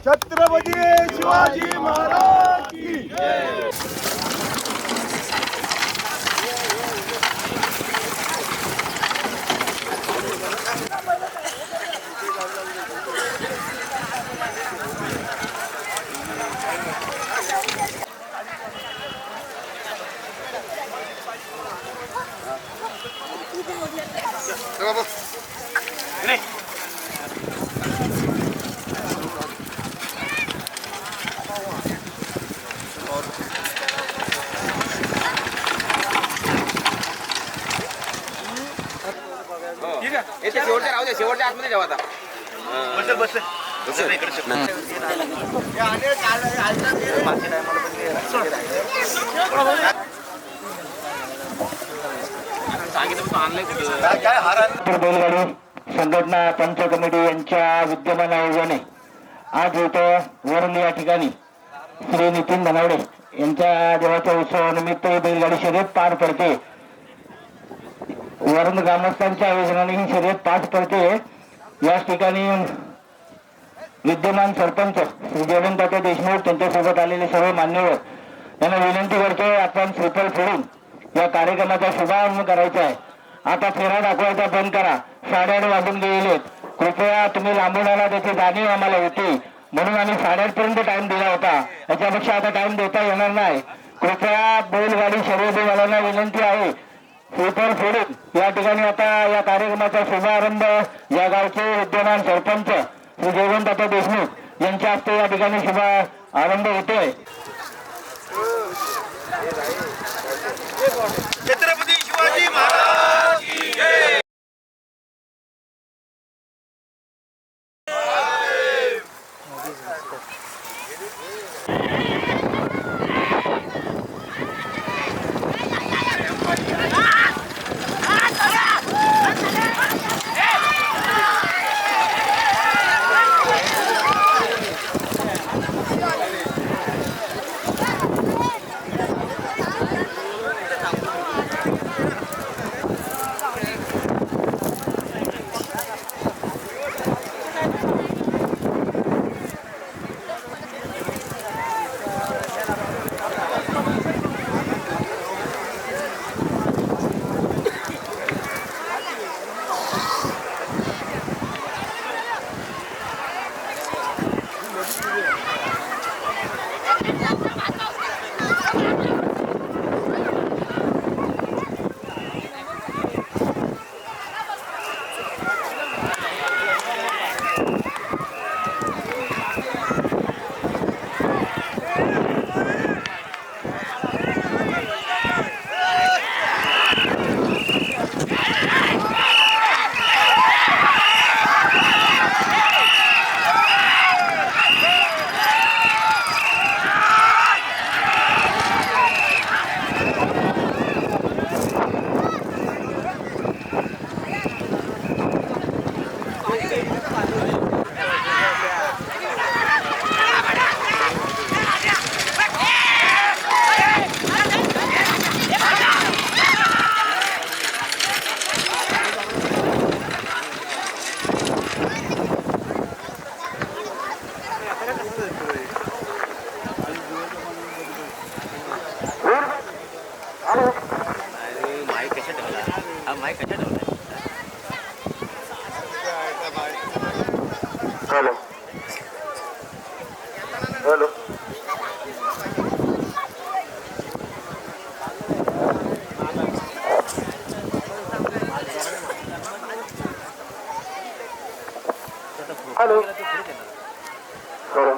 छत्रपती शिवाजी महाराज की जय। शेवटच्या राहू दे, शेवटच्या आतमध्ये जेव्हा आता बैलगाडी संघटना पंच कमिटी यांच्या विद्यमान आयोगाने आज इथं वरुण या ठिकाणी श्री नितीन धनावडे यांच्या देवाच्या उत्सवानिमित्त बैलगाडी शर्यत पार पडते। वरुण ग्रामस्थांच्या आयोजनाने ही शर्यत पार पडते। याच ठिकाणी विद्यमान सरपंच श्री जयवंतदादा देशमुख त्यांच्यासोबत आलेले सर्व मान्यवर यांना विनंती करतो, आपण श्रीफळ फोडून या कार्यक्रमाचा शुभारंभ करायचा आहे। आता फेरा दाखवायचा बंद करा, 8:30 वाजून गेलेत। कृपया तुम्ही लांबून आला त्याची जाणीव आम्हाला होती, म्हणून आम्ही 8:30 पर्यंत टाइम दिला होता। याच्यापेक्षा आता टाइम देता येणार नाही। कृपया बैलगाडी शर्यतीवाल्यांना विनंती आहे, श्रीफळ फोडून या ठिकाणी आता या कार्यक्रमाचा शुभारंभ या गावचे विद्यमान सरपंच श्री जयवंतदादा देशमुख यांच्या हस्ते या ठिकाणी शुभारंभ होतोय। छत्रपती शिवाजी महाराज की जय। हॅलो हॅलो हॅलो हॅलो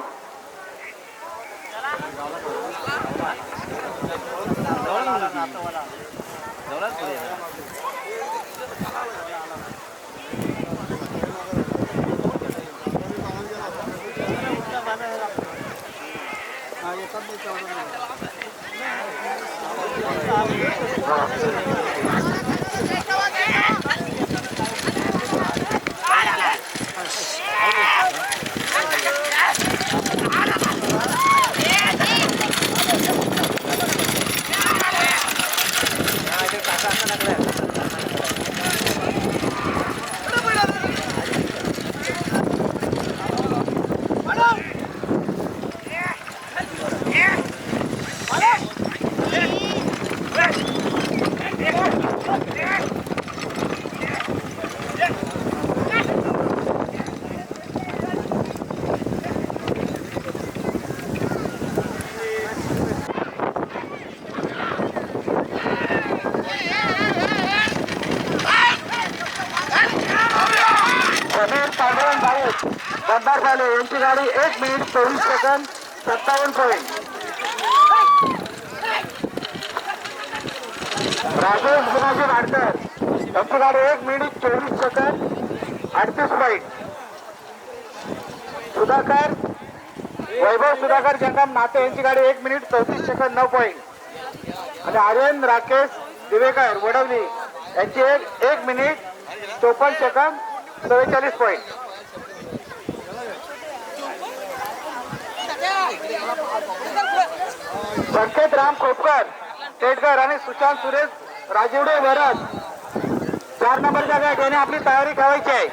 गद्दार साले यांची गाडी 1 minute 24 second 57 point. Rajesh Gunaji Wadkar यांची गाडी 1 मिनिट 24 सेकंद 38 पॉईंट. सुधाकर वैभव सुधाकर जंगम नाते यांची गाडी 1 मिनिट 34 सेकंद 9 पॉईंट. आणि आर्यन राकेश दिवेकर वडवली यांची 1 मिनिट 54 सेकंद 44 पॉईंट. संकेत राम खोपकर टेटकर आणि सुशांत सुरेश राजीवडे वरद 4 नंबरच्या गट याने आपली तयारी ठेवायची आहे.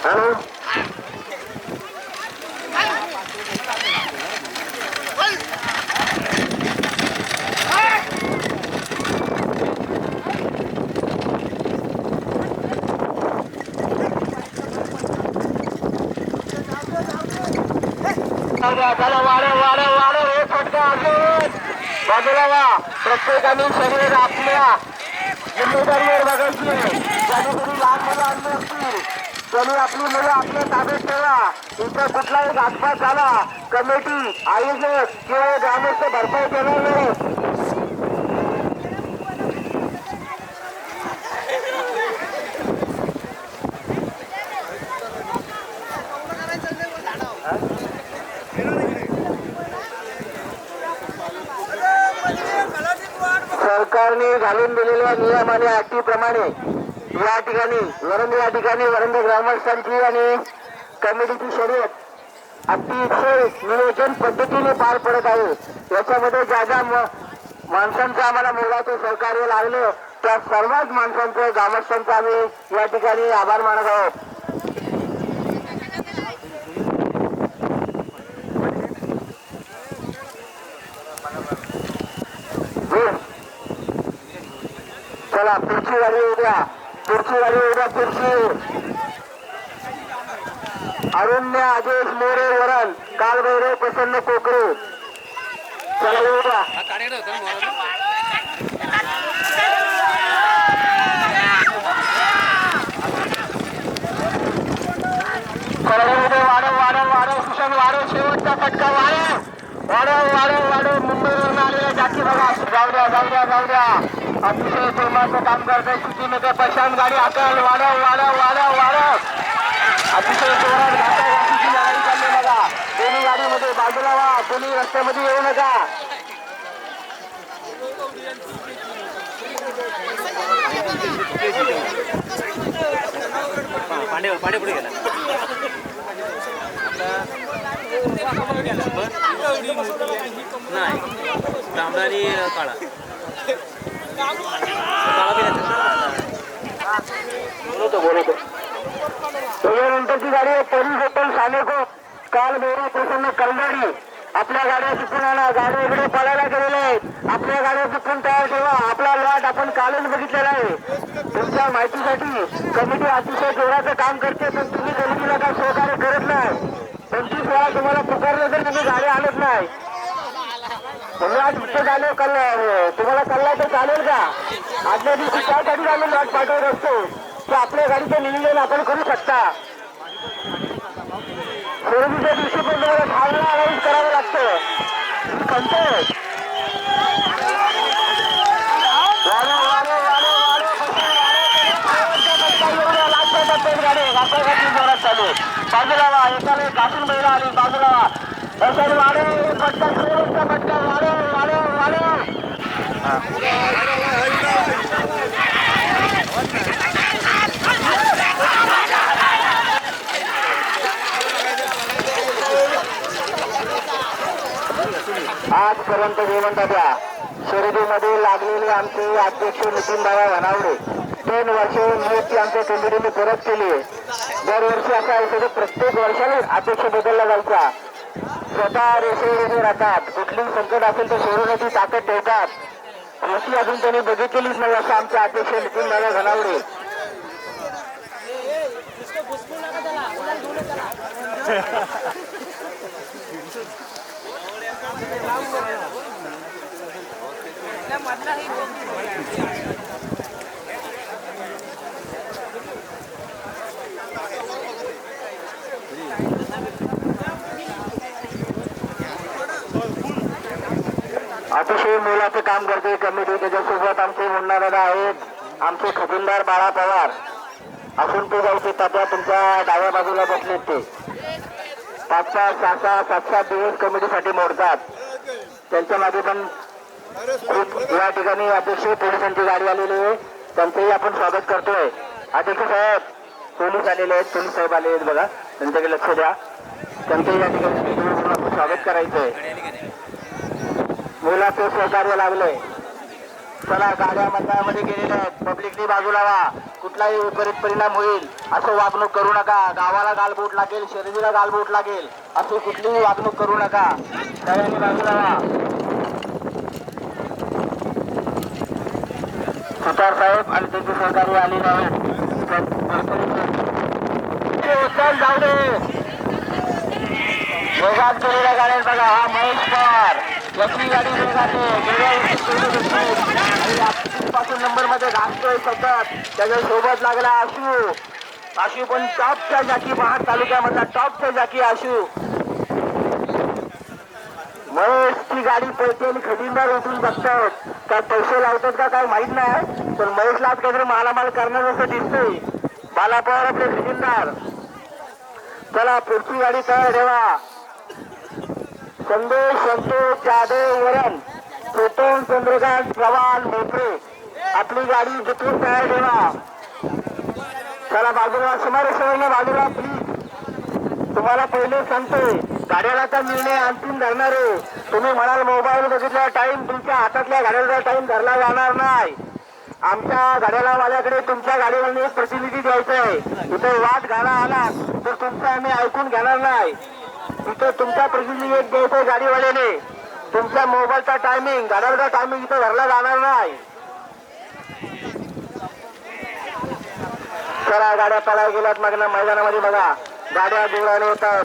हॅलो बाजूला वा. प्रत्येकाने शरीर आपल्या जिम्मेदारीवर बघायची. ज्याने कधी लहान मुलं आणली असतील त्यांनी आपली मुलं आपल्या ताब्यात ठेवा. इथं कुठलाही घातपात झाला कमिटी आयोजक किंवा ग्रामस्थ भरपाई देणार नाही. सरकारने घालून दिलेल्या नियम आणि अटीप्रमाणे या ठिकाणी वरंद ग्रामस्थांची आणि कमिटीची शर्यत अतिशय नियोजन पद्धतीने पार पडत आहे. याच्यामध्ये ज्या ज्या माणसांचं आम्हाला मोलाचं सहकार्य लागलं त्या सर्वच माणसांचं ग्रामस्थांचं आम्ही या ठिकाणी आभार मानत आहोत. चला पुढची गाडी उद्या अरुण्य आदेश मोरे वरण कालभैरव प्रसन्न कोकरे. चला उद्या वाढव सुशांत वाढव शेवटचा फटका वाढव मुंबईवरून आलेल्या जाती बघा. जाऊ द्या अतिशय प्रेमाचं काम करताय सुट्टीमध्ये प्रशांत गाडी हाकल. वाढव अतिशय जोरात घाटाय अशी लढाई चालली बघा. दोन्ही गाडीमध्ये बाजूला वा. कोणी रस्त्यामध्ये येऊ नका. पांडे पुढे गेला. नाही तांबडा आणि काळा बोलतो. त्याच्यानंतरची गाडी आहे पोलीस होटल सानेको काल मेरा प्रसन्न करंदाडी. आपल्या गाड्या चुकून आणा. गाड्या इकडे पळायला गेलेले आहेत. आपल्या गाड्या चुकून तयार ठेवा. आपला लॉट आपण कालच बघितलेला आहे. तुमच्या माहितीसाठी कमिटी अतिशय जोराचं काम करते पण तुम्ही कमिटीला काय सहकार्य करत नाही. 25 वेळा तुम्हाला पुकारलं तर तुम्ही गाडी आणत नाही. आज कुठे झाले तुम्हाला कल्ला तर चालेल का? आदल्या दिवशी त्यासाठी आम्ही लॉट पाठवत असतो की आपल्या गाडीचं नियोजन आपण करू शकता. खरेदीच्या दिवशी पण तुम्हाला धावणं अरेंज करावं लागतं. म्हणतो चालू बाजूला वा. एकाला घासून महिला आली बाजूला वा. पटका शेवटचा पटका वाढव. आजपर्यंत जेवण द्या. शर्यतीमध्ये लागलेले आमचे अध्यक्ष नितीनदादा घनावडे 3 वर्ष नियुक्ती आमच्या कमिटीने परत केली आहे. दरवर्षी असा आहे की प्रत्येक वर्षाला अध्यक्ष बदलला जायचा. स्वतः रेषेवर राहतात. कुठलीही संकट असेल तर सोडवण्याची ताकद ठेवतात. कृषी अजून त्यांनी बघितलेलीच नाही असं आमचे अध्यक्ष नितीनदादा घनावडे. अतिशय मोलाचं काम करते कमिटी. त्याच्यासोबत आमचे मुन्ना दादा आहेत, आमचे खजिनदार बाळा पवार असून ते जायचे तात्या तुमच्या डाव्या बाजूला बसलेत. ते 5-5, 6-6, 7-7 दिवस कमिटीसाठी मोडतात. त्यांच्या मागे पण खूप या ठिकाणी अध्यक्ष पोलिसांची गाडी आलेली आहे. त्यांचंही आपण स्वागत करतोय. अध्यक्ष साहेब पोलीस आलेले आहेत, पोलीस साहेब आले आहेत बघा, त्यांच्याकडे लक्ष द्या. त्यांचंही या ठिकाणी आपण स्वागत करायचंय. मुलाचं सहकार्य लागलंय. चला गाड्या मतदानामध्ये गेलेल्या आहेत. पब्लिकनी बाजूला व्हा. कुठलाही विपरीत परिणाम होईल असं वागणूक करू नका. गावाला गालबोट लागेल, शर्यतीला गालबोट लागेल अशी कुठलीही वागणूक करू नका. सगळ्यांनी बाजूला व्हा. सुतार साहेब आणि त्यांचे सहकारी आलेले आहेत. जाऊ दे वेगात केलेल्या गाड्या बघा. हा महेश पवार याची गाडी वेगात पासून नंबर मध्ये घासतोय सतत. त्याच्या सोबत लागला आशू पण टॉपच्या जाकी, महाड तालुक्यामधला टॉपच्या जाकी आशू. महेशची गाडी पळते आणि खजिनदार उठून बघतात. काय पैसे लावतात का काय माहित नाही, पण महेशला काहीतरी मालामाल करणार असं दिसतोय. बाला पवार आपले खजिनदार. चला पुढची गाडी तयार ठेवा. संदेश संतोष जाधव वरण, चेतन चंद्रकांत चव्हाण मोपरे आपली गाडी जिथून तयार ठेवा. चला बाजूला समारेश्वरांना बाजूला प्लीज. तुम्हाला पहिले सांगतोय गाड्याला तर निर्णय अंतिम धरणार आहे. तुम्ही म्हणाल मोबाईल बघितला टाइम, तुमच्या हातातल्या गाड्याचा टाइम धरला जाणार नाही. आमच्या गाड्याला वाल्याकडे तुमच्या गाडीवर एक प्रतिनिधी द्यायचा आहे. इथे वाद घाला आला तर तुमचं आम्ही ऐकून घेणार नाही. इथे तुमचा प्रतिनिधी एक द्यायचा गाडीवाल्याने. तुमच्या मोबाईलचा टायमिंग, गाड्याचा टायमिंग इथे धरला जाणार नाही. चला गाड्या पळायला गेल्यात मागण्या मैदानामध्ये बघा. गाड्या जोराने होतात.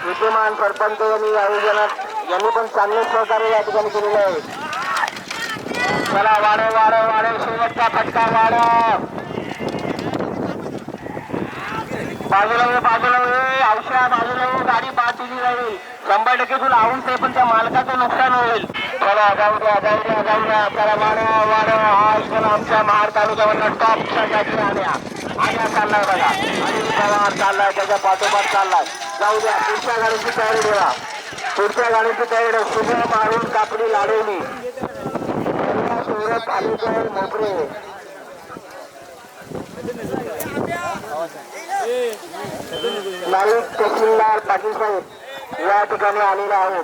विद्यमान सरपंच यांनी आयोजनात यांनी पण चांगले सहकार्य या ठिकाणी केलेले आहे. चला वाढव वाढव वाढव शेवटचा फटका वाढव. बाजूला बाजूला औषधा बाजूला गाडी बाद दिली जाईल. 100% तुला आवून ते पण त्या मालकाचं नुकसान होईल. चला जाऊ द्या जाऊ द्या जाऊ द्या. चला वाढव वाढव. हा इकडे आमच्या महाड तालुक्यामधला टॉपच्या जाती आल्या चाललाय बघा. आणि पवार चाललाय, त्याच्या पाठोपाठ चाललाय. जाऊ द्या पुढच्या गाडीची तयारी ठेवा. पुढच्या गाडीची तयारी शुभ मारून कापडी लाडवली. सुरत आलेकर मोपरे नाईक तहसीलदार पाटील साहेब या ठिकाणी आलेले आहेत.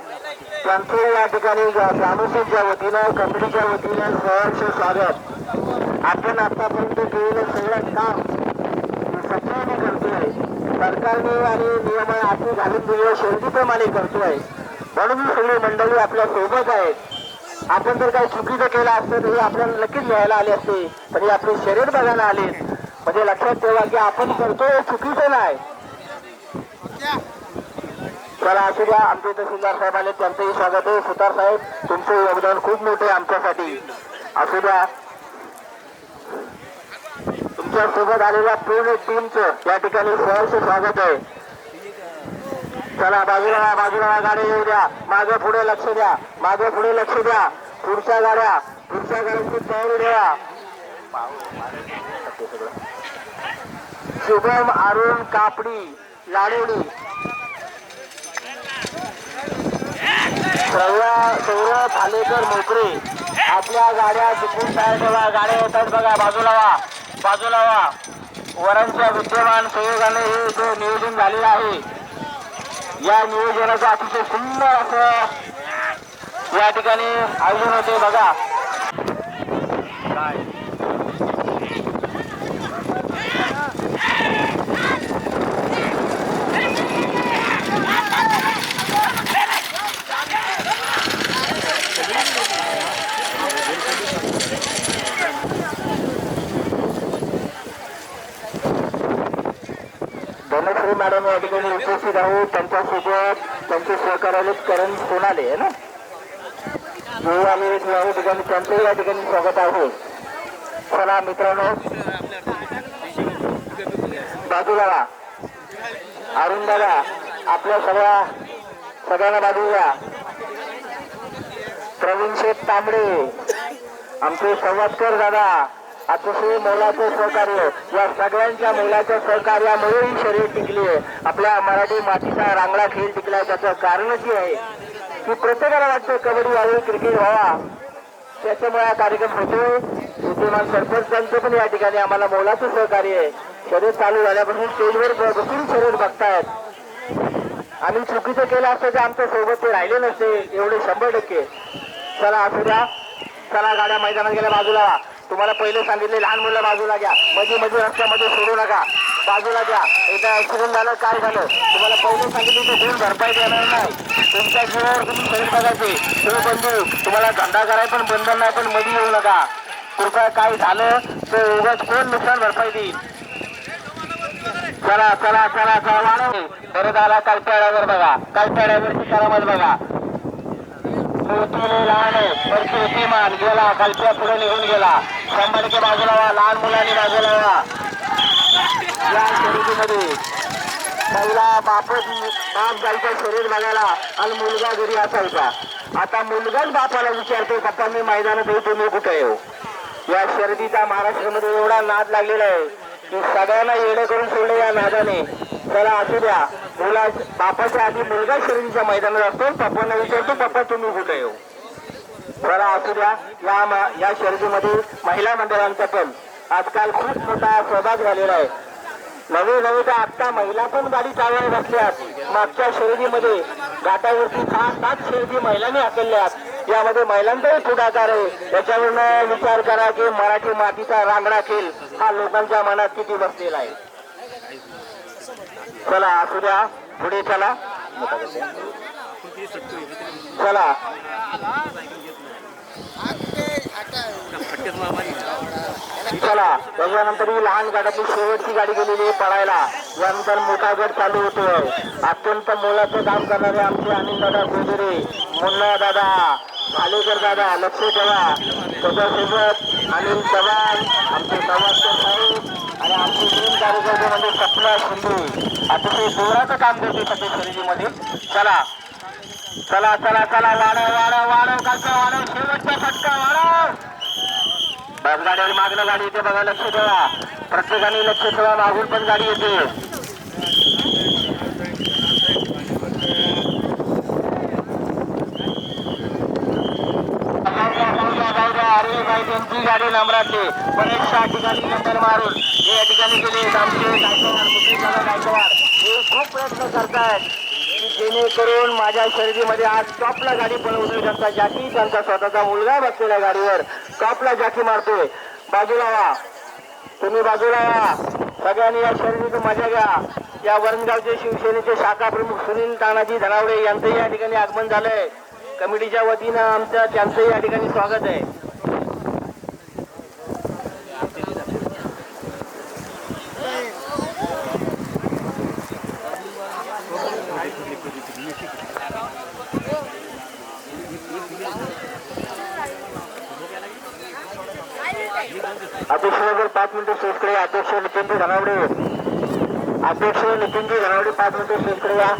त्यांचे या ठिकाणी ग्रामस्थांच्या वतीनं कमिटीच्या वतीनं सहर्ष स्वागत. आपण आतापर्यंत केलेलं सगळं काम सगळ्यांनी करतोय. सरकारने आणि नियम अटी घालून दिलेल्या शर्यतीप्रमाणे करतोय. म्हणून सगळी मंडळी आपल्या सोबत आहेत. आपण जर काही चुकीचं केलं असतं तरी आपल्याला नक्कीच न्यायला आले असते, पण हे आपले शरीर बघायला आले. म्हणजे लक्षात ठेवा की आपण करतोय चुकीचं नाही. चला असू द्या. आमचे तहसीलदार साहेब आले, त्यांचंही स्वागत आहे. सुतार साहेब तुमचं योगदान खूप मोठे आमच्यासाठी. असू द्या. तुमच्या सोबत आलेल्या पूर्ण टीमचं या ठिकाणी सहर्ष स्वागत आहे. चला बाजूला बाजूला गाडी येऊ द्या. मागे पुढे लक्ष द्या, मागे पुढे लक्ष द्या. पुढच्या गाड्यांची तयारी ठेवा. शुभम अरुण कापडी लाडवडी. सौरभ भालेकर मोकरे आपल्या गाड्या जिंकून तयार ठेवा. गाड्या येतात बघा. बाजूला व्हा, बाजूला व्हा. वरांच्या विद्यमान सहयोगाने हे जो नियोजन झालेलं आहे, या नियोजनाचं अतिशय सुंदर असं या ठिकाणी आयोजन होते बघा. धनश्री मॅडम या ठिकाणी उपस्थित आहोत. त्यांच्यासोबत त्यांचे सहकार्यालय करण सोनाले आहे ना, जे आलेले या ठिकाणी त्यांचंही या ठिकाणी स्वागत आहे. चला मित्रांनो, बाजूला अरुण दादा, आपल्या सगळ्यांना बाजूला. प्रवीण शेठ तांबडे, आमचे संवादकर दादा, अतिशय मोलाचं सहकार्य. या सगळ्यांच्या मोलाच्या सहकार्यामुळे ही शर्यत टिकली आहे. आपल्या मराठी मातीचा रांगडा खेळ टिकलाय. त्याचं कारणच हे आहे की प्रत्येकाला वाटतं कबड्डी व्हावी, क्रिकेट व्हावा, त्याच्यामुळे हा कार्यक्रम होतोय. विद्यमान सरपंचांचं पण या ठिकाणी आम्हाला मोलाचं सहकार्य आहे. शर्यत चालू झाल्यापासून स्टेजवर बसून शर्यत बघतायत. आम्ही चुकीचं केलं असतं तर आमच्या सोबत ते राहिले नसते, एवढे 100%. चला असू द्या. चला गाड्या मैदानात गेल्या बाजूला. तुम्हाला पहिले सांगितले लहान मुलं बाजूला घ्या, मध्ये रस्त्यामध्ये सोडू नका, बाजूला घ्या. एकदा ऍक्सिडेंट झालं, काय झालं, तुम्हाला पहिले सांगितले ते गुण भरपाई देणार नाही. तुमच्या जीवावर तुम्ही शरीर बघायचे. तुम्ही बंधू, तुम्हाला धंदा करायला पण बंधन नाही, पण मध्ये येऊ नका. कृपया काय झालं तर उगाच कोण नुकसान भरपाई देईल. चला चला चला चला. परत आला कालपेड्यावर बघा, कालपेड्यावरची करामत बघा. लहान आहे मान गेला, कालच्या पुढे निघून गेला. 100% बाजूला व्हा, लहान मुलांनी बाजूला व्हा. या शर्यतीमध्ये पहिला बाप जायचा शरीर बघायला आणि मुलगा घरी असायचा. आता मुलगाच बापाला विचारतो, पप्पा मी मैदानात येऊ, तुम्ही कुठे येऊ. या शर्यतीचा महाराष्ट्रामध्ये एवढा नाद लागलेला आहे की सगळ्यांना येडे करून सोडले या नादाने. चला असू द्या. मुला बापाच्या आधी मुलगा शर्यतीच्या मैदानात असतो, पप्पांना विचारतो, पप्पा तुम्ही कुठे येऊ. चला असू द्या. या शर्यतीमध्ये महिला मंडळांचा पण आजकाल खूप मोठा सहभाग झालेला आहे. नवे तर आता महिला पण गाडी चालवायला बसल्यात. मागच्या शर्यतीमध्ये घाटावरती 6-7 शर्यती महिलांनी हाकलल्यात. यामध्ये महिलांचाही पुढाकार आहे. याच्यावरून विचार करा की मराठी मातीचा रांगडा खेळ हा लोकांच्या मनात किती बसलेला आहे. चला असू द्या. पुढे चला. चला चला. त्याच्यानंतर ही लहान गाड्यातली शेवटची गाडी गेलेली आहे पळायला. यानंतर मोठा गट चालू होतोय. अत्यंत मोलाचं काम करणारे आमचे अनिल दादा गोदरे, मुन्ना दादा, भालेकर दादा, लक्ष ठेवा. त्याच्यासोबत अनिल चव्हाण, आमचे संवादकर साहेब आणि आमचे तीन कार्यकर्ते म्हणजे सपना शिंदे अतिशय जोराचं काम करते सध्या शर्यतीमध्ये. चला चला चला चला. वाढव कालचा वाढव, शेवटचा फटका वाढव. बस गाडी मागणं गाडी येते बघा, लक्ष ठेवा. प्रत्येकाने लक्ष ठेवा, मागून पण गाडी येते. अरे भाई त्यांची गाडी नंबरातली बरेचशा ठिकाणी नंबर मारून हे या ठिकाणी गेले. आमचे गायकवाड हे खूप प्रयत्न करतायत की जेणेकरून माझ्या शर्यतीमध्ये आज टॉपला गाडी बनवली. त्यांचा जॅकी, त्यांचा स्वतःचा मुलगा बसलेल्या गाडीवर टॉपला जॅकी मारतोय. बाजूला व्हा, तुम्ही बाजूला व्हा. सगळ्यांनी या शर्यतीची मजा घ्या. या वरणगावचे शिवसेनेचे शाखा प्रमुख सुनील तानाजी धनावडे यांचंही या ठिकाणी आगमन झालंय. कमिटीच्या वतीनं आमचं त्यांचंही या ठिकाणी स्वागत आहे. अध्यक्ष 5 मिनिटं स्टेजकडे. अध्यक्ष नितीनजी धनावडे, 5 मिनिटं स्टेजकडे या.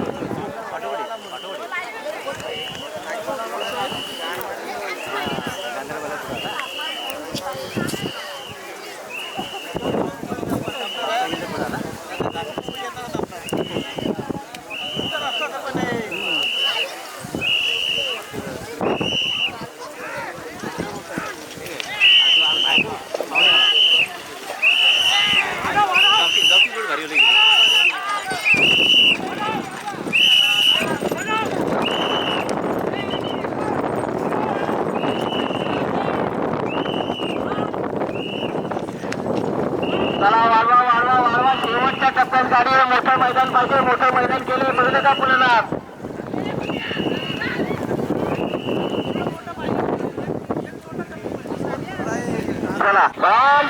गाडीवर मोठं मैदान पाहिजे, मोठं मैदान केले बघले का पुण्याला. चला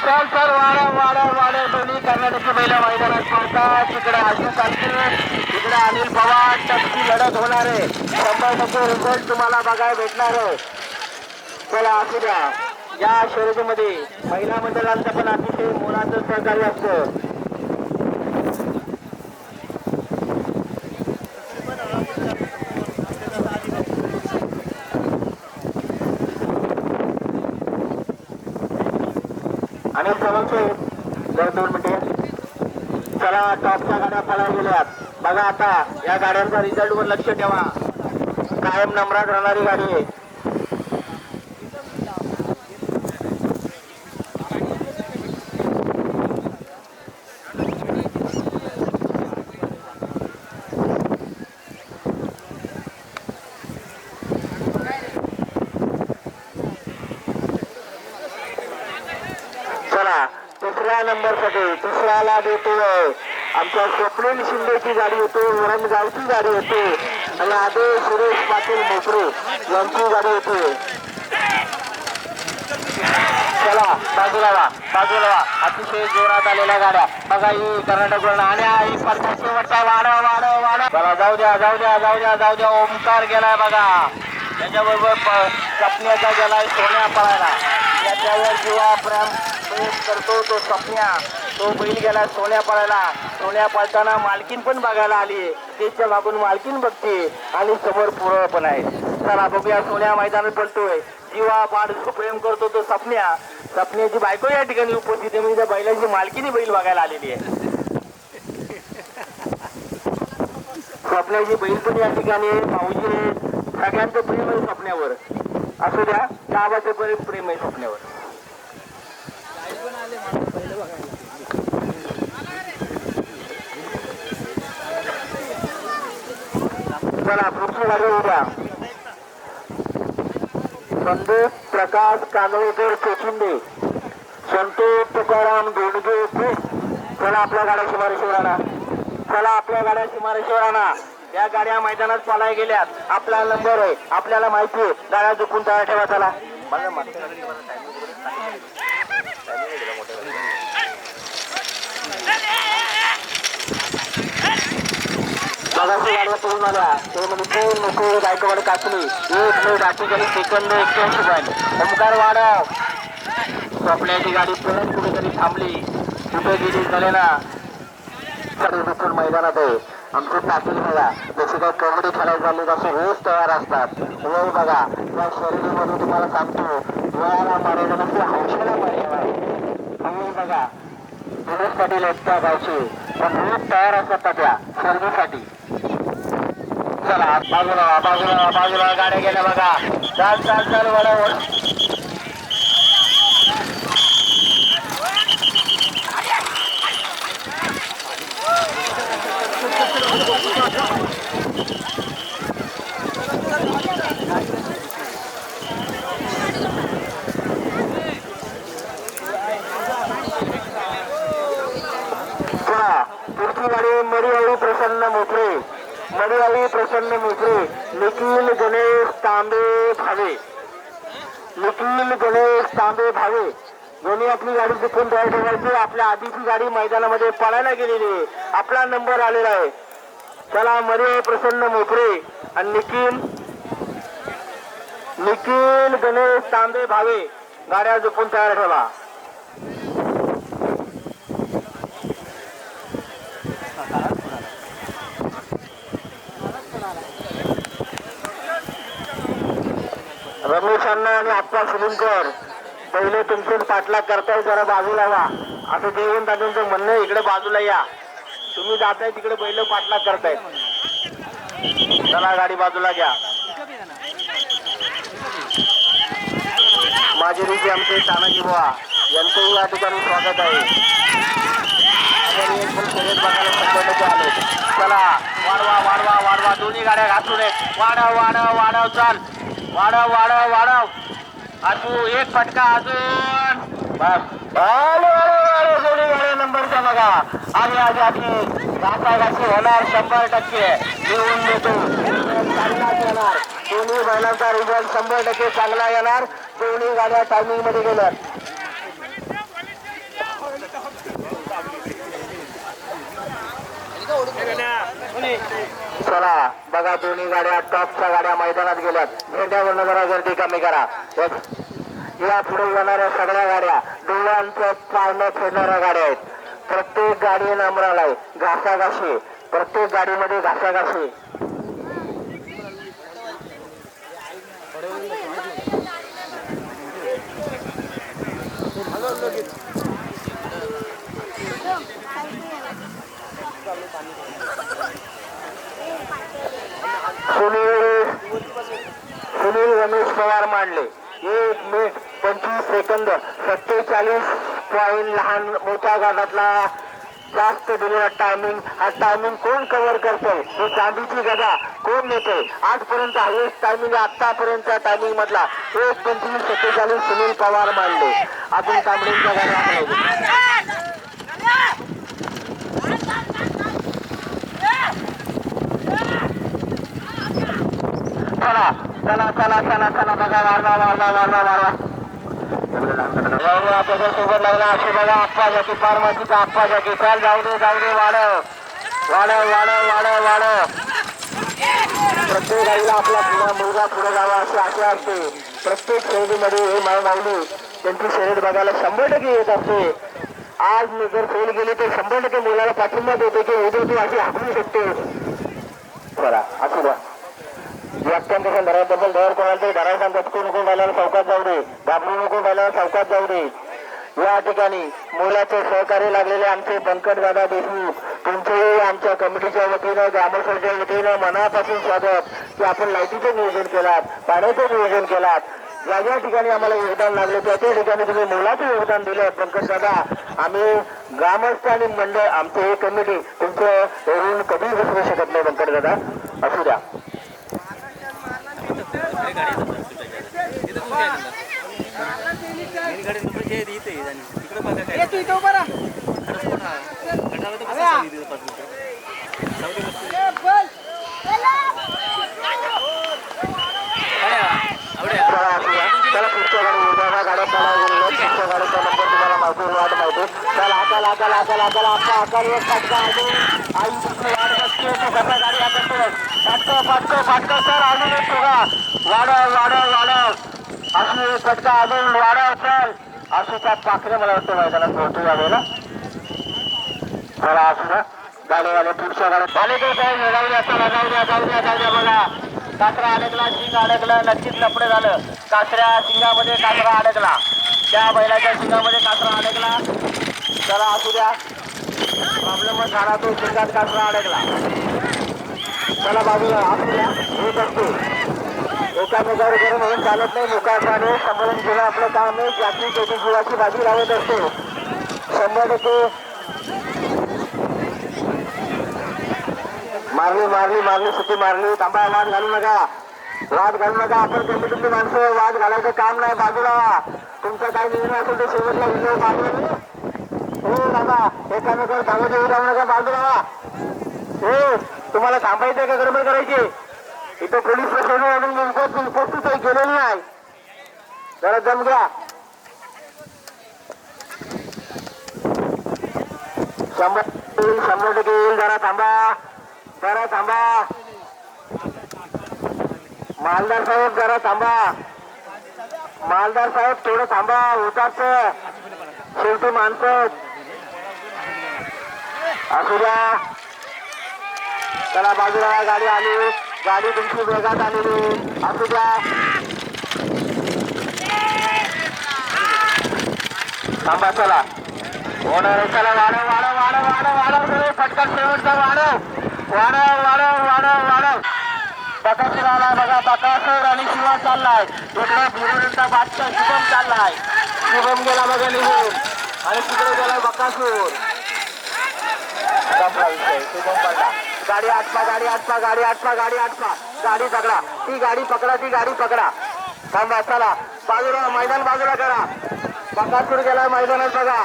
चल सर वाडा दोन्ही कर्नाटकी बैल मैदानात पळतात. तिकडे अशोक कालके, तिकडे अनिल पवार, टपची लढत होणार आहे. 100% रिझल्ट तुम्हाला बघायला भेटणार आहे. चला असू द्या. या शर्यतीमध्ये महिला मंडळांचं पण अतिशय मोलाचं सहकार्य असतं. आणि समोरचे 2 मिनिटे. चला टॉपच्या गाड्या पळायला गेल्यात. बघा आता या गाड्यांचा रिझल्ट वर लक्ष ठेवा. कायम नंबरात राहणारी गाडी आहे. तिसऱ्या नंबरसाठी तिसऱ्याला देतोय आमच्या स्वप्नील शिंदेची गाडी होती, वरणगावची गाडी होती आणि आदेश सुरेश पाटील मोकरे यांची गाडी होती. चला बाजूला वा. अतिशय जोरात आलेल्या गाड्या बघा. ही कर्नाटक आणि शेवटचा वाढ. चला जाऊ द्या. ओमकार गेलाय बघा. त्याच्याबरोबर सपन्याचा गेलाय सोन्या पळायला. त्याच्यावर जीवा प्रेम करतो तो सपन्या. तो बैल गेला सोन्या पळायला. सोन्या पळताना मालकीन पण बघायला आली. त्याच्या मागून मालकीन बघते आणि समोर पुरळ पण आहे. चला बघूया. सोन्या मैदानात पळतोय. जीवा पाड प्रेम करतो तो सपन्या. सपन्याची बायको या ठिकाणी उपस्थित आहे. म्हणजे बैलाची मालकीनी बैल बघायला आलेली आहे. सपन्याची बैल पण या ठिकाणी भाऊजी सगळ्यांचं प्रेम आहे स्वप्न्यावर. असू द्या. गावाचं प्रेम आहे स्वप्न्यावर. चला पुढची गाडी उद्या. संदेश प्रकाश कांदळेकर चोचिंदे, संतोष तुकाराम दोडगे. चला आपल्या गाड्या शिमारेश्वर आणा. या गाड्या मैदानात पळायला गेल्यात. आपला नंबर आहे, आपल्याला माहिती आहे. गाड्या झुकून तयार ठेवा. चला गाड्या पळून आल्या. ते म्हणजे गायकवाड काचणी 1 मिनिट 48 सेकंद 81 पॉईंट. ओमकार वाढव. स्वप्न्याची गाडी परत कुठेतरी थांबली. कुठे गेली झाले ना. मैदानात आहे आमचे पाटील बघा. जसे काही कबड्डी खेळायला झाले तसे रोज तयार असतात. वय बघा. या शर्यतीमध्ये तुम्हाला सांगतो वयाला मर्यादा नसते, हौशेला मर्यादा आहे. बघा दिनेश पाटील एकट्या गावचे पण रोज तयार असतात त्या शर्यतीसाठी. चला बाजूला गाड्या गेल्या बघा. चाल वडावर. पुढची गाडी मरियाळी प्रसन्न मोकरे. निखिल गणेश तांबे भावे दोन्ही आपली गाडी जिंकून तयार ठेवायची. आपल्या आधीची गाडी मैदानामध्ये पळायला गेलेली. आपला नंबर आलेला आहे. चला मरियाळी प्रसन्न मोकरे आणि निखिल गणेश तांबे भावे गाड्या जिंकून तयार ठेवा. रमेश अण्णा आणि आप्पा सुलिमकर पहिले तुमचे पाठलाग करताय. जरा बाजूला व्हा असं देवून दादांचं म्हणणं. इकडे बाजूला या. तुम्ही जाताय तिकडे बैल पाठलाग करतायत. चला गाडी बाजूला घ्या. माजेरीचे आमचे तानाजी बुवा यांचंही या ठिकाणी स्वागत आहे. बघायला 100% आले. चला वाढवा. दोन्ही गाड्या घासून आहेत. वाढव. चाल वाढव. अजून एक फटका. अजून दोन्ही गाड्या नंबरचा बघा आणि आज आपली घासाघासी होणार 100% लिहून देतो. चांगलाच येणार दोन्ही बैलांचा रिझल्ट 100% चांगला येणार. दोन्ही गाड्या टायमिंग मध्ये गेल्या. चला बघा दोन्ही गाड्या टॉपच्या गाड्या मैदानात गेल्यात. झेंड्यावरनं जरा गर्दी कमी करा. या पुढे येणाऱ्या सगळ्या गाड्या डोळ्यांचं पाळणं फेडणाऱ्या गाड्या आहेत. प्रत्येक गाडी नंबराला आहे. घासाघाशी प्रत्येक गाडीमध्ये घासाघाशी. सुनील रमेश पवार मांडले 1 मिनिट 25 सेकंद 47 पॉईंट. लहान मोठ्या गटातला जास्त दिलेला टायमिंग. हा टायमिंग कोण कव्हर करतोय? हे चांदीची गदा कोण नेतोय? आजपर्यंत हायेस्ट टायमिंग आतापर्यंतच्या टायमिंग मधला 1:25:47 सुनील पवार मांडले. अजून तांबडींच्या गाड्या चला चला चला चला बघा वाढवा सोबत लागला असे बघा. आप्पा जाकी फार्मसीचा आप्पा जाकी चाल जाऊ दे वाढव. प्रत्येक गाडीला आपला मुलगा पुढे जावा अशी आशा असते. प्रत्येक शर्यतीमध्ये हे माऊली त्यांची शर्यत बघायला 100% येत असते. आज जर फेल गेली तर 100% मुलाला पाठिंबा देते की उद्या तू अशी हाकलू शकते. बरा असू द्या. अत्यंत धराबद्दल दर कोणाला तरी धरायचा दचकू नको बैलाला चौकात जाऊ दे. घाबरू नको बैलाला चौकात जाऊ दे. या ठिकाणी मुलाचे सहकार्य लागलेले आमचे बंकटदादा देशमुख तुमचेही आमच्या कमिटीच्या वतीनं ग्रामस्थांच्या वतीनं मनापासून स्वागत की आपण लाईटीचं नियोजन केलात, पाण्याचं नियोजन केलात. ज्या ज्या ठिकाणी आम्हाला योगदान लागले त्या त्या ठिकाणी तुम्ही मुलाचं योगदान दिलं. बंकटदादा आम्ही ग्रामस्थ आणि मंडळ आमचे हे कमिटी तुमचं एवढून कधीही विसरू शकत नाही. बंकटदादा असू द्या. त्याला पुढच्या गाडी गाड्या पुढच्या गाडीचा नंबर तुम्हाला माहिती वाट माहिती. चला अकाल फाटका आई वाट बसते तो कसा गाडी आता फाटका सर अजून एक बघा वाढव असू फटका अजून वाढव सर. असूच्या पाखरे मला वाटतं मैदानात पोहोचू यावेळेला. चला असू ना गाडीवाले पुढच्या गाड्या पालेकर साहेब जाऊ द्या बघा. कासरा अडकला, शिंग अडकलं, नक्कीच लपडे झालं. कासऱ्या शिंगामध्ये कासरा अडकला, त्या बैलाच्या शिंगामध्ये कासरा अडकला. चला असू द्या प्रॉब्लेम झाला तो शिंगात कासरा अडकला. चला बाजूला असू द्या. होत असतो एकामेकावर गरम म्हणून चालत नाही. मुखाने संबोधन केलं आपलं काम आहे. ज्याची त्याची जीवाची बाजी लावत असतो 100%. मारली सुट्टी मारली. थांबा वाद घालू नका. आपण कमिटीतली माणसं वाद घालायचं काम नाही. बाजूला तुमचं काय निर्णय असेल ते शेवटला व्हिडिओ मागवले हो दादा. एकामेकावर थांबत येऊ जाऊ नका. बाजूला हो. तुम्हाला थांबायचं का गडबड करायची? इथं पोलीस प्रशासन अजून उपस्थित गेलेलं नाही. जरा दम घ्या. 100% येईल. जरा थांबा. मालदार साहेब जरा थांबा. थोडं थांबा. होतात शेवटी माणसं असू द्या. चला बाजूला गाडी आली. गाडी तुमची वेगात आलेली असू द्या. थांबा. चला होणार. चला वाढव फटका शेवटचा वाढव. बकासूर आला बघा. बकासूर आणि शिवा चाललाय. इकडे बिरोडचा बादशाह शुभम चाललाय. शुभम गेला बघा निघून आणि तिकडे गेला बकासूर. शुभम पडला. गाडी आटपा. गाडी पकडा. थांबा. चला बाजूला मैदान बाजूला करा. बकासूर गेला मैदानात बघा.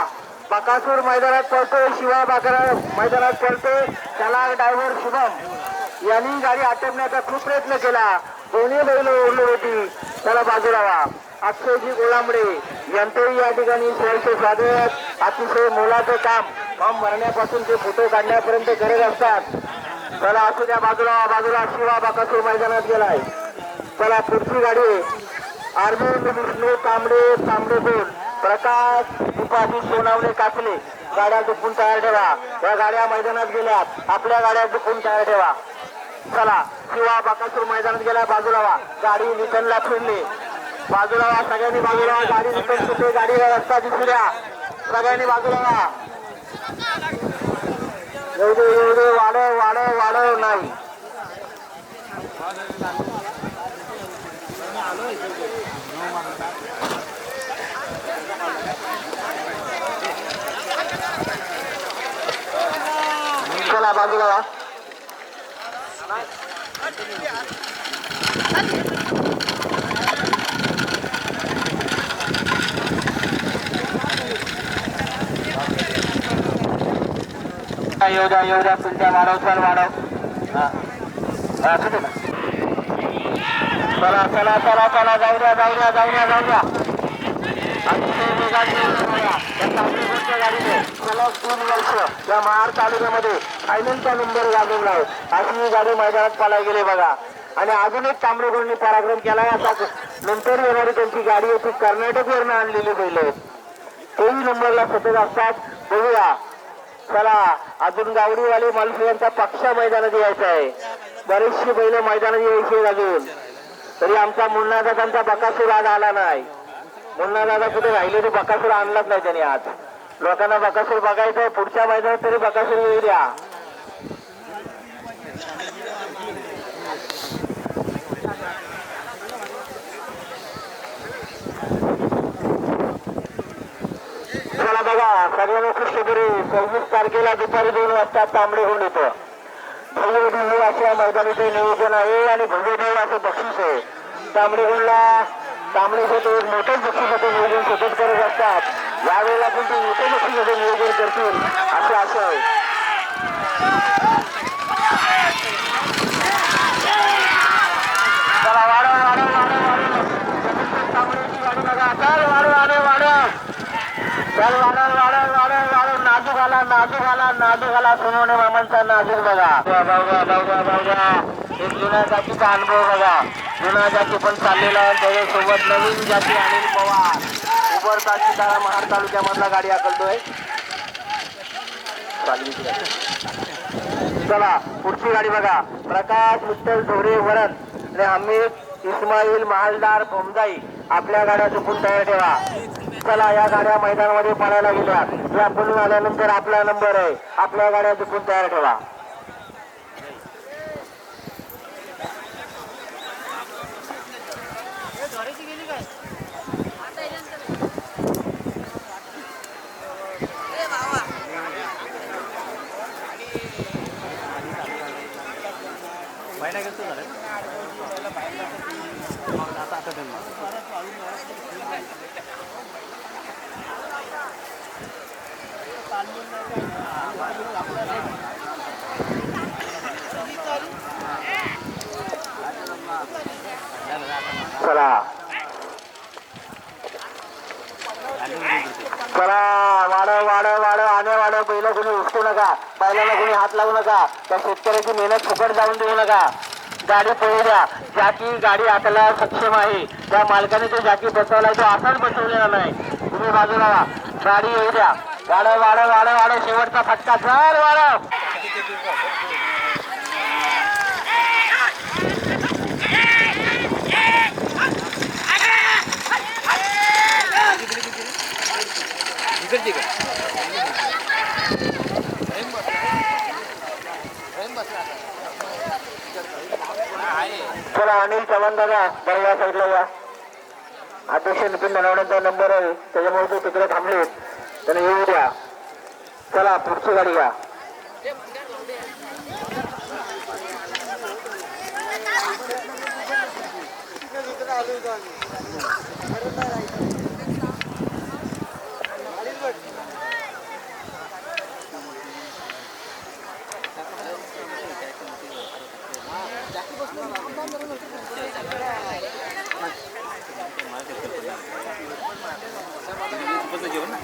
बकासूर मैदानात पळतोय, शिवा बाकरा मैदानात पळतोय. त्याला ड्रायव्हर शुभम यांनी गाडी आटपण्याचा खूप प्रयत्न केला. दोन्ही बैल ओढली होती. त्याला बाजूला व्हा. अक्षयजी गोलांबडे यांचंही या ठिकाणी सहर्ष स्वागत. अतिशय मोलाचं काम फॉर्म भरण्यापासून ते फोटो काढण्यापर्यंत करत असतात. चला असू द्या, बाजूला बाजूला. शिवा बकासूर मैदानात गेलाय. चला पुढची गाडी अरविंद विष्णू तांबडे तांबडेपूर प्रकाश उपाधी सोनावणे काचले. गाड्या दुखून तयार ठेवा. या गाड्या मैदानात गेल्यात. आपल्या गाड्या दुखून तयार ठेवा. चला शिवा बकासूर मैदानात गेला. बाजूला व्हा. गाडी निकनला फिरली. बाजूला व्हा सगळ्यांनी. बाजूला व्हा. गाडी निकन कुठे गाडीला रस्ता दिसू द्या. सगळ्यांनी बाजूला व्हा. एवढे वाढव वाढव वाढव नाही. चला बाजूला व्हा. येऊ द्या तुमच्या वाढव. चल वाढव. चला चला चला चला. जाऊ द्या जाऊ द्या जाऊ द्या जाऊ द्या. गाडीने सलग 3 वर्ष या महाड तालुक्यामध्ये फायनलचा नंबर गाजवलाय. अशी गाडी मैदानात पळायला गेली बघा. आणि अजून एक तांबडेगोंनी पराक्रम केलाय. आता नंतर येणारी त्यांची गाडी होती कर्नाटकवरनं आणलेली बैल आहेत. तेही नंबरला सतत असतात. बघूया. चला अजून गावडीवाले मालुसरे यांचा पक्षा मैदानात यायचा आहे. बरेचशी बैल मैदानात यायची अजून. तरी आमचा मुन्ना दादांचा बकासूर आज आला नाही. मुन्ना दादा कुठे राहिले ते बकासूर आणलाच नाही त्यांनी आज. लोकांना बकासूर बघायचं आहे. पुढच्या मैदानात तरी बकासूर येऊ द्या. चला बघा सगळ्यांना खुश करू. 26 तारखेला दुपारी 2 वाजता तांबडेगोंड येतं. भव्य अशा मैदानाचे नियोजन आहे आणि भव्य असं बक्षीस आहे. तांबडेगोंडला तांबडेचं एक मोठं बक्षिसाचं नियोजन सतत करत असतात. यावेळेला पण ते मोठं बक्षिसाचं नियोजन करतील अशी आशा आहे. चला वाढव वाढव वाढव वाढव. तांबडेची गाडी बघा. चल वाढव वाढव वाढव. चल वाढव वाढव वाढव वाढव. नाजूक आला नाजूक आला नाजूक आला. सोनवणे मामांचा नाजूक बघा. बघा बघा बघा. एक जुन्या जातीचा अनुभव बघा. जुना जाती पण चाललेला आहे. त्याच्यासोबत नवीन जाती अनिल पवार उभरता चितारा महाड तालुक्यामधला गाडी हाकलतोय. चला पुढची गाडी बघा. प्रकाश विठ्ठल ढोरे वरण आणि अमित इस्माईल महालदार भोमदाई. आपल्या गाड्या चुकून तयार ठेवा. चला या गाड्या मैदानामध्ये पळायला गेल्या. या पळून आल्यानंतर आपला नंबर आहे. आपल्या गाड्या चुकून तयार ठेवा. चला चला वाढव वाढव वाढव. आणे वाढव. बैल कोणी उचकू नका. बैलाला कोणी हात लावू नका. त्या शेतकऱ्याची मेहनत फुकट जाऊन देऊ नका. गाडी पळू द्या. जाकी गाडी हाताला सक्षम आहे. त्या मालकाने तो जाकी बसवलाय. तो असाच बसवलेला नाही. तुम्ही बाजूला व्हा. गाडी येऊ द्या. वाढव वाढव वाढव वाढव. शेवटचा फटका. चल वाढव. चला अनिल चव्हाण दादा बरं या साईडला या. अध्यक्ष नितीन धनवड्यांचा नंबर आहे. त्याच्यामुळे ते तिकडे थांबले. त्याने येऊ द्या. चला पुढची गाडी घ्या. जेवण ना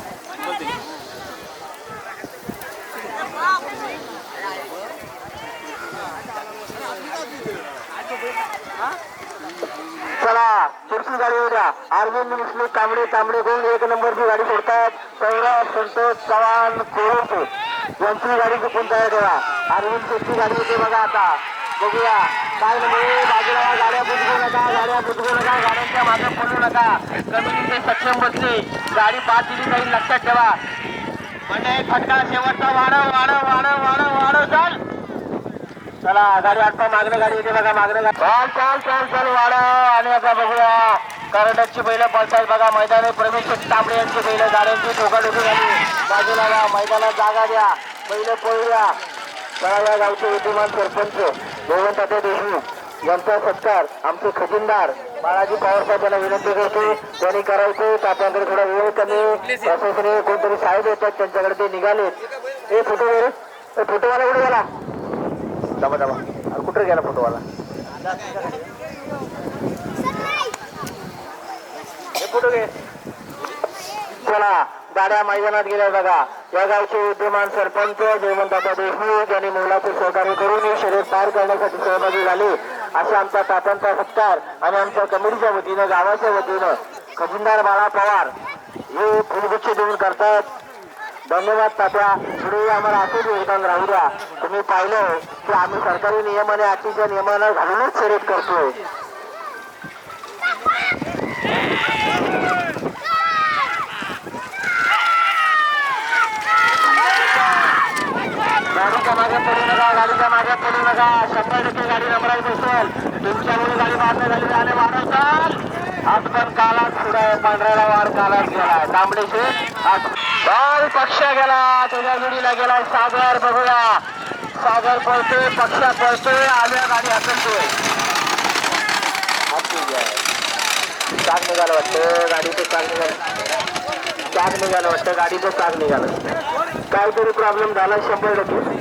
चला पुढची गाडी उद्या अरविंद मुस्लिम तांबडे तांबडे कोण 1 नंबरची गाडी सोडतात. सौरभ संतोष चव्हाण कोरोचे यांची गाडी चुकून तयार ठेवा. अरविंद शेट्टी गाडी होते बघा. आता बघूया काय म्हणजे बाजूला गाड्या बुजवू नका, गाड्या बुजवू नका, गाड्यांच्या मागे पडू नका. कमिटीचे सक्षम बसले गाडी बाद दिली जाईल लक्षात ठेवा. म्हणजे फटका शेवटचा वाढव वाढव वाढव वाढव वाढव चाल. चला गाडी आटपा मागणं गाडी येते बघा. मागणं चाल चाल चाल चाल वाढव. आणि आता बघूया कर्नाटकची बैलं पळतात बघा. मैदानी प्रवेश तांबडे यांची बैलं गाड्यांची ठोकाठोकी झाली. बाजूला या मैदानात जागा द्या, बैलं पळूया. चला या गावचे विद्यमान सरपंच गोविंद तात्या देशमुख यांचा सत्कार आमचे खजिनदार बाळाजी पवार साहेबांना विनंती करतो. त्यांनी करायचं तात्यांकडे थोडा वेळ कमी प्रशासनाने कोणतरी साहेब येतात त्यांच्याकडे ते निघालेत. हे फोटोवाला कुठे गेला? दबा दबा कुठे गेला फोटोवाला? हे फोटो घे. चला गाड्या मैदानात गेल्या बघा. या गावचे विद्यमान सरपंच जयवंतदादा देशमुख यांनी मुलाचे सहकार्य करून हे शर्यत पार करण्यासाठी सहभागी झाले. अशा आमच्या तात्यांचा सत्कार आणि आमच्या कमिटीच्या वतीनं गावाच्या वतीनं खजिनदार बाळा पवार हे फुलगुच्छ देऊन करतात. धन्यवाद तात्या. पुढे आम्हाला असंच योगदान राहू द्या. तुम्ही पाहिलं की आम्ही सरकारी नियम आणि अटीच्या नियमांना घालूनच शर्यत करतोय. गाडीच्या मागे पडू नका, गाडीच्या मागे पडू नका. 100% गाडी नंबरात बसेल. तुमच्यामुळे गाडी मारण्यात झाली आणि वाढवताल. आज पण कालाच पुढे पांढऱ्याला वार कालाच गेला. तांबडेचे आज पक्ष गेला. त्याच्या जोडीला गेला सागर. बघूया सागर पळतोय, पक्षा पळतोय. आल्या गाडी हाकलतोय. चाक निघालं वाटतं गाडीचं. चाक निघालं वाटतं गाडीचं. चाक निघालं. काहीतरी प्रॉब्लेम झाला 100%.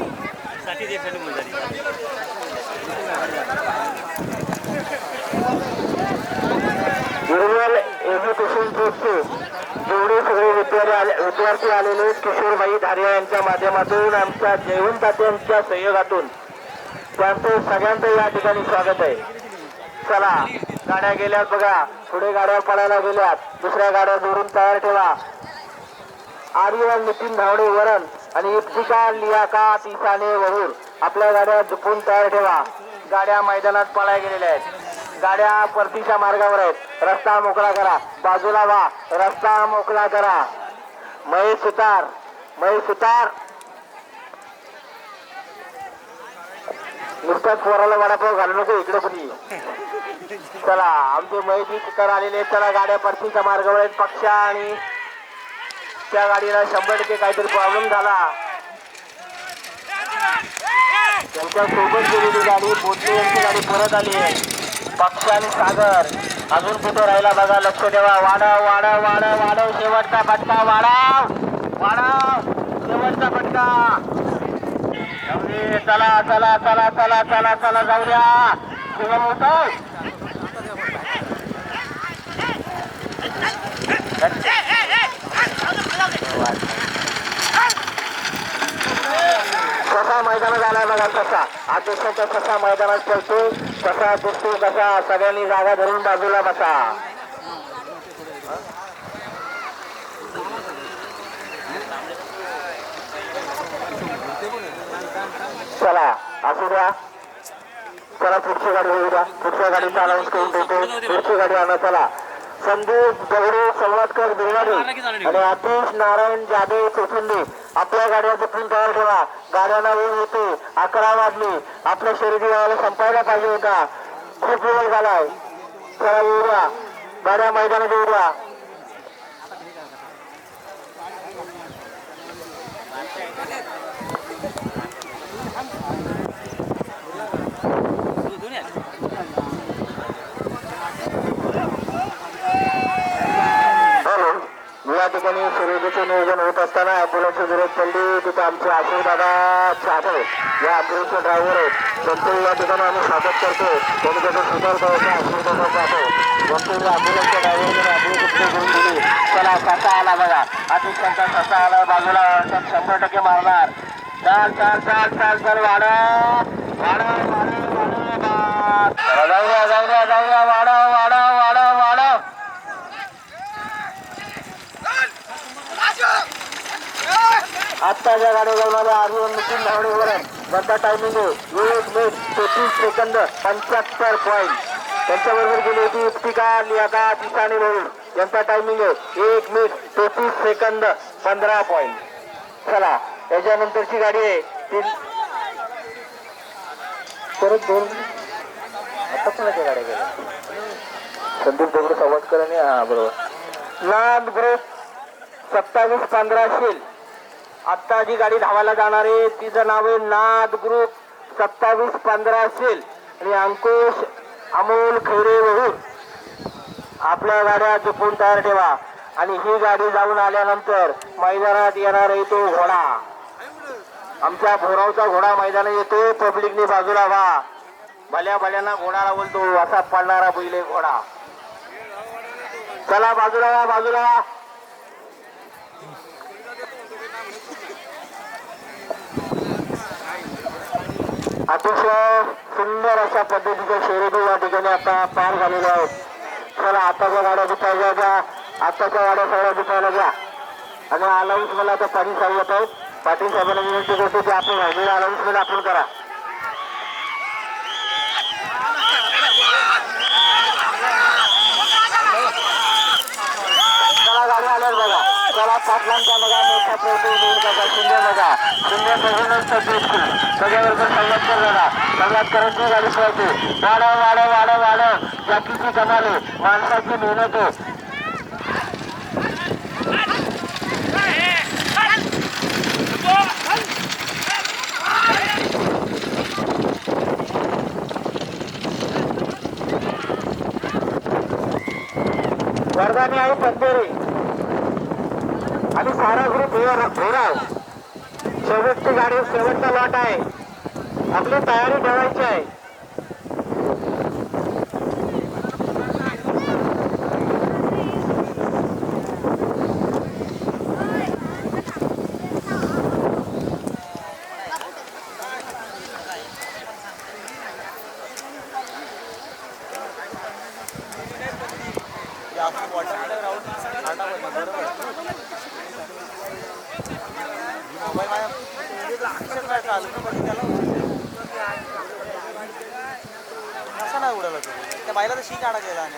निर्मल एज्युकेशन ट्रस्टचे जेवढे सगळे विद्यार्थी आलेले किशोरबाई धारिया यांच्या माध्यमातून आमच्या जयवंत तात्यांच्या सहयोगातून त्यांचं सगळ्यांचं या ठिकाणी स्वागत आहे. चला गाड्या गेल्यात बघा. पुढे गाड्या पळायला गेल्यात. दुसऱ्या गाड्या जोडून तयार ठेवा. आर्यन नितीन धावडे वरण आणि इप्सिका लियाका तिसाने वरूर आपल्या गाड्या झुपून तयार ठेवा. गाड्या मैदानात पळायला गेलेल्या आहेत. गाड्या परतीच्या मार्गावर आहेत. रस्ता मोकळा करा. बाजूला वा. रस्ता मोकळा करा. महेश सुतार नुसत्याच पोराला वडापाव घालू नको. इकडे पण चला आमचे महेश सुतार आलेले. चला गाड्या परतीच्या मार्गावर आहेत. पक्षा आणि त्या गाडीला 100% काहीतरी प्रॉब्लेम झाला. त्यांच्या सोबत गेलेली गाडी पोचली. यांची गाडी परत आली. पक्ष आणि सागर अजून कुठे राहिला बघा. लक्ष ठेवा. वाढव वाढव वाढव वाढव. शेवटचा फटका वाढव वाढव. शेवटचा फटका. चला चला चला चला चला चला जाऊ द्या. शिवम होतो. कसा मैदानात आलाय बघा. कसा आज देशाचा कसा मैदानात पडतो. कसा दिसतो कसा. सगळ्यांनी जागा धरून बाजूला बसा. चला असू द्या. चला पुढची गाडी होऊ द्या. पुढच्या गाडीचा अनाऊन्स करून देतो. पुढची गाडी आणा. चला संदीप दगडे संवादकर बिरवाडी आणि आतिश नारायण जाधव चोचुंडे आपल्या गाड्या जपून तयार ठेवा. गाड्यांना वेळ होते. 11 वाजले. आपल्या शर्यती गावाला संपायला पाहिजे होता. खूप वेळ झालाय. चला येऊ द्या. गाड्या मैदानात येऊ द्या. या ठिकाणी शर्यतीचे नियोजन होत असताना ॲम्ब्युलन्सची जरूरत पडली. तिथे आमचे आशिष दादा छाटे या ॲम्ब्युलन्सचे ड्रायव्हर आहेत. त्यांचं या ठिकाणी आम्ही स्वागत करतो. त्यांनी त्याचा सुधार करायचा आशिष दादा छाटे वरतून ॲम्ब्युलन्सच्या ड्रायव्हरने ॲम्ब्युलन्स करून दिली. चला ससा आला बघा, अतिशयचा ससा आला बाजूला 100% मारणार. चाल चाल चाल चाल चाल वाढव वाढव वाढव वाढव. जाऊया जाऊया जाऊया वाढव वाढव वाढव वाढव. आत्ताच्या गाडी जाऊन अर्जुन नितीन धावणीवर आहे. बंदा टायमिंग आहे 1 मिनिट 33 सेकंद 75 पॉईंट. त्यांच्याबरोबर गेली होती युक्तिका लियादा दिसाणी म्हणून. यांचा टायमिंग आहे 1 मिनिट 33 सेकंद 15 पॉईंट. चला याच्यानंतरची गाडी आहे ती परत 2 आता कोणाच्या गाड्या गेल्या. संदीप दगड सवाटकर आणि हा बरोबर नाद ग्रुप 27-15 शील. आत्ता जी गाडी धावायला जाणार आहे तिचं नाव आहे नाद ग्रुप 27-15 शील आणि अंकुश अमोल खैरे वहून. आपल्या गाड्या जपून तयार ठेवा. आणि ही गाडी जाऊन आल्यानंतर मैदानात येणार आहे तो घोडा. आमच्या भोरावचा घोडा मैदानात येतो. पब्लिकने बाजूला व्हा. भल्या भल्याना घोडाला बोलतो असा पडणारा बैल आहे घोडा. चला बाजूला व्हा बाजूला व्हा. अतिशय सुंदर अशा पद्धतीच्या शर्यती या ठिकाणी आता पार झालेल्या आहेत. चला आताच्या गाड्या दुपायला द्या. आताच्या गाड्या सगळ्या दुपायला द्या. आणि अलाउन्स मला आता पाटील साहेब येत आहेत. पाटील साहेबांना विनंती करतो की आपण राहिलेला अलाउन्समेंट आपण करा. चला गाड्या आल्याच बघा. चला पाटलांचा बघा मोठा प्रयत्न देऊन बघा. सुंदर बघा सुंदर त्याच्याबरोबर संवादकर झाला. संवादकरांची गाडी पळते. वाढव वाढव वाढव वाढव. जातीची कमाल आहे माणसाची मेहनत आहे. वर्धानी आहे पंधेरी आणि सारा ग्रुप भोराव. शेवटची गाडी शेवटचा लॉट आहे. आपली तयारी ठेवायची आहे. असं नाही उडाला त्या बाईला तर शी काढा गेला आणि